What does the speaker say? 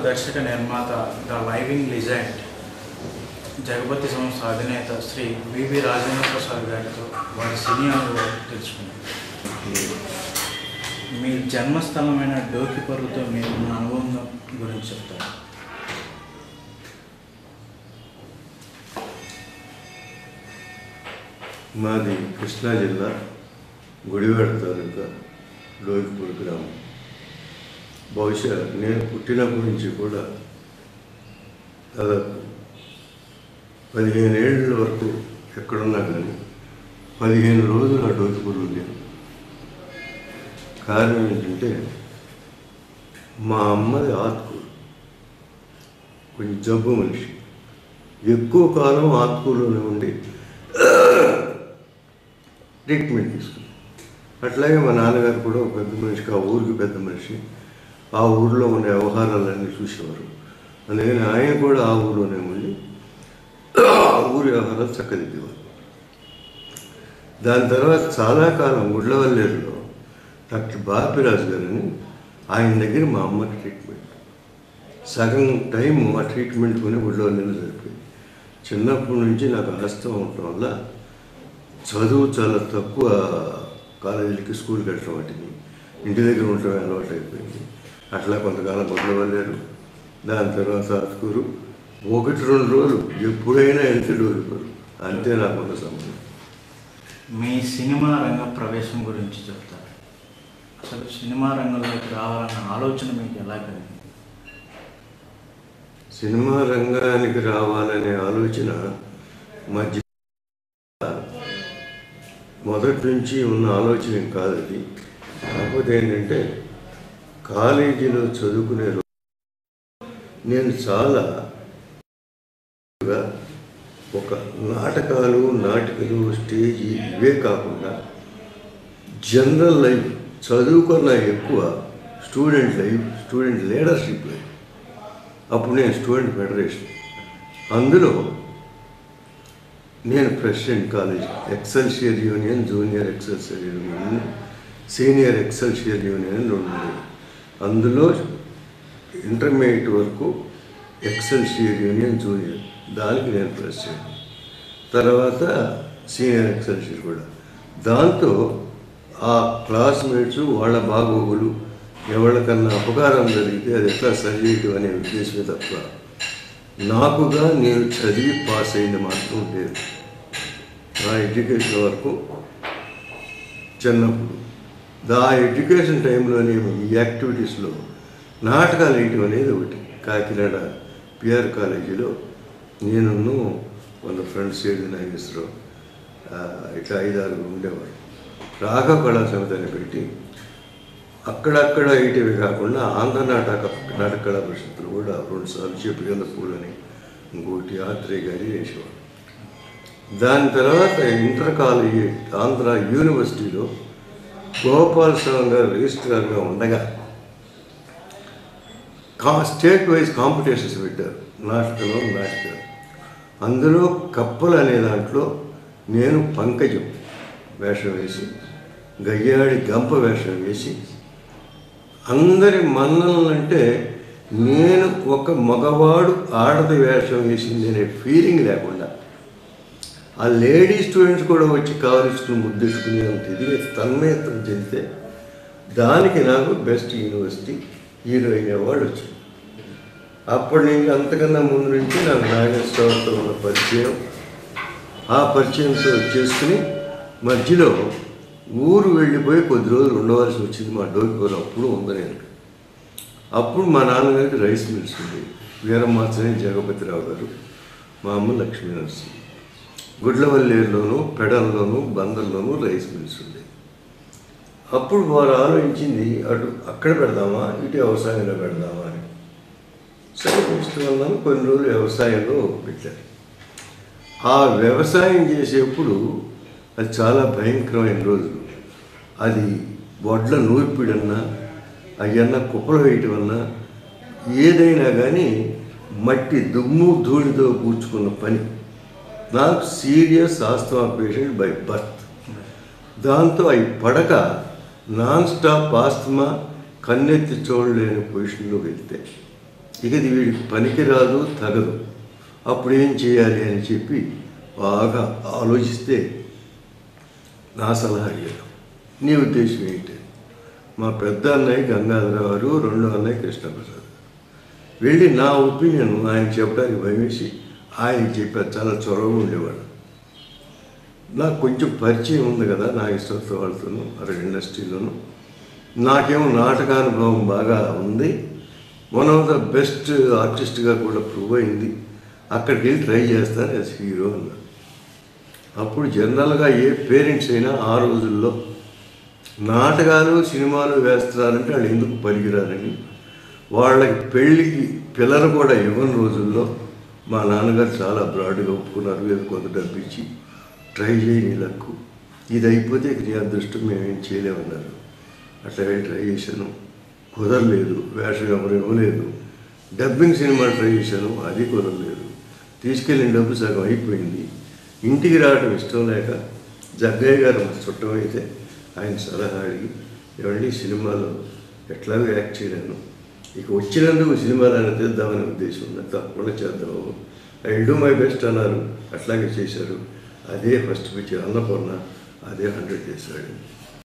దర్శక నిర్మాత the living legend Jagapathi సంస్థ అధినేత శ్రీ వివి రాజేంద్ర ప్రసాద్ గారితో వారి సినీ అనుభవం తెలుసుకున్నాం. మీ జన్మస్థలమైన డోకిపర్రుతో మీకున్న అనుభవం గురించి చెప్తారు. మాది కృష్ణా జిల్లా గుడివాడ తాలూకా డోకిపర్రు గ్రామం. బహుశా నేను పుట్టినప్పటి నుంచి కూడా దాదాపు 15 ఏళ్ళ వరకు ఎక్కడున్నా కానీ 15 రోజులు ఆ డోకిపర్రు ఉండేది. కారణం ఏంటంటే మా అమ్మది ఆత్కూరు, కొంచెం జబ్బు మనిషి, ఎక్కువ కాలం ఆత్కూరులోనే ఉండి ట్రీట్మెంట్ తీసుకున్నాం. అట్లాగే మా నాన్నగారు కూడా ఒక పెద్ద మనిషికి, ఆ ఊరికి పెద్ద మనిషి, ఆ ఊరిలో ఉండే వ్యవహారాలన్నీ చూసేవారు. అందుకని ఆయన కూడా ఆ ఊరిలోనే ఉండి ఆ ఊరి వ్యవహారాలు చక్కదిద్దేవారు. దాని తర్వాత చాలా కాలం గుడ్లవల్లేరులో డాక్టర్ బాపిరాజు గారని ఆయన దగ్గర మా అమ్మకి ట్రీట్మెంట్, సగం టైం ఆ ట్రీట్మెంట్ కొని గుడ్లవల్లేరు సరిపోయింది. చిన్నప్పటి నుంచి నాకు ఆస్తమా ఉండటం వల్ల చదువు చాలా తక్కువ, కాలేజీలకి స్కూల్కి వెళ్ళటం వాటిని ఇంటి దగ్గర ఉండటమే అలవాటు అయిపోయింది. అట్లా కొంతకాలం గుడ్లవల్లేరు, దాని తర్వాత ఆత్కూరు, 1-2 రోజులు ఎప్పుడైనా వెళ్తే డోకిపర్రు, అంతే నాకున్న సంబంధం. మీ సినిమా రంగ ప్రవేశం గురించి చెప్తారు. అసలు సినిమా రంగంలోకి రావాలన్న ఆలోచన మీకు ఎలా కలిగింది? సినిమా రంగానికి రావాలనే ఆలోచన మధ్య మొదటి నుంచి ఉన్న ఆలోచన కాదు అది. కాకపోతే ఏంటంటే కాలేజీలో చదువుకునే రోజు నేను చాలా ఒక నాటకాలు, స్టేజీ ఇవే కాకుండా జనరల్ లైఫ్, చదువుకున్న ఎక్కువ student life, student leadership life. అప్పుడు నేను స్టూడెంట్ ఫెడరేషన్, అందులో నేను president college, Excelsior union, junior Excelsior union, senior Excelsior union ఉండేది. అందులో ఇంటర్మీడియట్ వరకు ఎక్సెల్షియర్ యూనియన్ జూనియర్, దానికి నేను ప్రెసిడెంట్. తర్వాత సీనియర్ ఎక్సెల్షియర్ కూడా. దాంతో ఆ క్లాస్మేట్స్ వాళ్ళ బాగోగులు, ఎవరికన్నా అపకారం జరిగితే అది ఎట్లా సరి చేయటం అనే ఉద్దేశమే తప్ప నాకుగా నేను చదివి పాస్ అయింది మాత్రం లేదు. నా ఎడ్యుకేషన్ వరకు చిన్నప్పుడు ఆ ఎడ్యుకేషన్ టైంలోనే ఈ యాక్టివిటీస్లో నాటకాలు వేయటం అనేది ఒకటి. కాకినాడ పిఆర్ కాలేజీలో నేను కొంత ఫ్రెండ్స్, ఏడు నాగేశ్వరరావు, ఇట్లా 5-6 ఉండేవారు. రాఘవ కళా సమితి అని పెట్టి అక్కడక్కడ వేయటమే కాకుండా ఆంధ్ర నాటక కళా పరిషత్తులు కూడా 2 సార్లు చెప్పిన పూలని, ఇంకోటి ఆత్రేయ గారి వేసేవాడు. దాని తర్వాత ఇంటర్ కాలేజీ ఆంధ్ర యూనివర్సిటీలో గోపాల్ స్వామి గారు రిజిస్ట్రార్గా ఉండగా స్టేట్ వైజ్ కాంపిటీషన్స్ పెట్టారు నాటకాలు. అందులో కప్పలు అనే దాంట్లో నేను పంకజం వేషం వేసి, గయ్యాడి గంప వేషం వేసి, అందరి మన్నలంటే నేను ఒక మగవాడు ఆడది వేషం వేసింది అనే ఫీలింగ్ లేకుండా ఆ లేడీ స్టూడెంట్స్ కూడా వచ్చి కావలసుకుని ముద్దేసుకుని ఇది తన్మయత్వం చెందితే దానికి నాకు బెస్ట్ యూనివర్సిటీ హీరోయిన్ అవార్డు వచ్చింది. అప్పటి నుంచి అంతకన్నా ముందు నుంచి నాకు నాగేశ్వరరావుతో ఉన్న పరిచయం, ఆ పరిచయంతో చేసుకుని మధ్యలో ఊరు వెళ్ళిపోయి కొద్ది రోజులు ఉండవలసి వచ్చింది. మా డోకిపర్రు అప్పుడు ఉంది. నేను అప్పుడు మా నాన్నగారికి రైస్ మిల్స్ ఉంది, వీరమాచనే జగపతిరావు గారు, మా అమ్మ లక్ష్మీ నరసింహ. గుడ్లవల్లేరులోను, పెడల్లోను, బందర్లోను రైస్ మిల్స్ ఉంది. అప్పుడు వారు ఆలోచించింది అక్కడ పెడదామా, ఇటు వ్యవసాయంలో పెడదామా అని. సరే ఇష్టం వల్ల కొన్ని రోజులు వ్యవసాయంలో పెట్టారు. ఆ వ్యవసాయం చేసేప్పుడు అది చాలా భయంకరమైన రోజులు. అది వడ్ల నూర్పిడన్నా, అవన్నా కుప్పలు వేయటం అన్నా, ఏదైనా కానీ మట్టి దుమ్ము ధూళితో కూర్చుకున్న పని. నాకు serious asthma patient by birth. దాంతో అవి పడక నాన్ స్టాప్ ఆస్తమా, కన్నెత్తి చూడలేని పొజిషన్లోకి వెళ్తే ఇక ఇది వీడికి పనికిరాదు, తగదు, అప్పుడు ఏం చేయాలి అని చెప్పి బాగా ఆలోచిస్తే నా సలహా అడిగాను, నీ ఉద్దేశం ఏంటి? మా పెద్ద అన్నయ్య గంగాధరరావు గారు, రెండో అన్నయ్య కృష్ణప్రసాద్ వెళ్ళి నా ఒపీనియన్ ఆయన చెప్పడానికి భయమేసి ఆయనకి చెప్పారు. చాలా చొరవగా ఉండేవాడు. నాకు కొంచెం పరిచయం ఉంది కదా నాగేశ్వరతో వాళ్ళతోనూ, అక్కడ ఇండస్ట్రీలోనూ. నాకేమో నాటకానుభవం బాగా ఉంది. వన్ ఆఫ్ ద బెస్ట్ ఆర్టిస్ట్గా కూడా ప్రూవ్ అయింది. అక్కడికి వెళ్ళి ట్రై చేస్తాను యాజ్ హీరో అన్నాను. అప్పుడు జనరల్గా ఏ పేరెంట్స్ అయినా ఆ రోజుల్లో నాటకాలు సినిమాలు వేస్తున్నారంటే వాళ్ళు ఎందుకు పనికిరారని, వాళ్ళకి పెళ్ళికి పిల్లలు కూడా ఇవ్వని రోజుల్లో మా నాన్నగారు చాలా బ్రాడ్గా ఒప్పుకున్నారు. ఏదో కొంత డబ్బు ఇచ్చి ట్రై చేయని లక్కు, ఇది అయిపోతే నీ అదృష్టం, మేమేం చేయలేమన్నారు. అట్లా వెళ్ళి ట్రై చేశాను, కుదరలేదు. వేషం ఎవరు ఇవ్వలేదు. డబ్బింగ్ సినిమా ట్రై చేశాను, అది కుదరలేదు. తీసుకెళ్ళిన డబ్బు సగం అయిపోయింది. ఇంటికి రావడం ఇష్టం లేక జగ్గయ్య గారు చుట్టం అయితే ఆయన సలహా అడిగి, ఏమండి సినిమాలో ఎట్లాగో యాక్ట్ చేయలేను, ఇక వచ్చినందుకు సినిమాలను తీద్దామనే ఉద్దేశం ఉంది, తప్పకుండా చేద్దాము, I will do my best అన్నారు. అట్లాగే చేశారు. అదే ఫస్ట్ పిక్చర్ అన్నపూర్ణ, అదే 100 చేశాడు.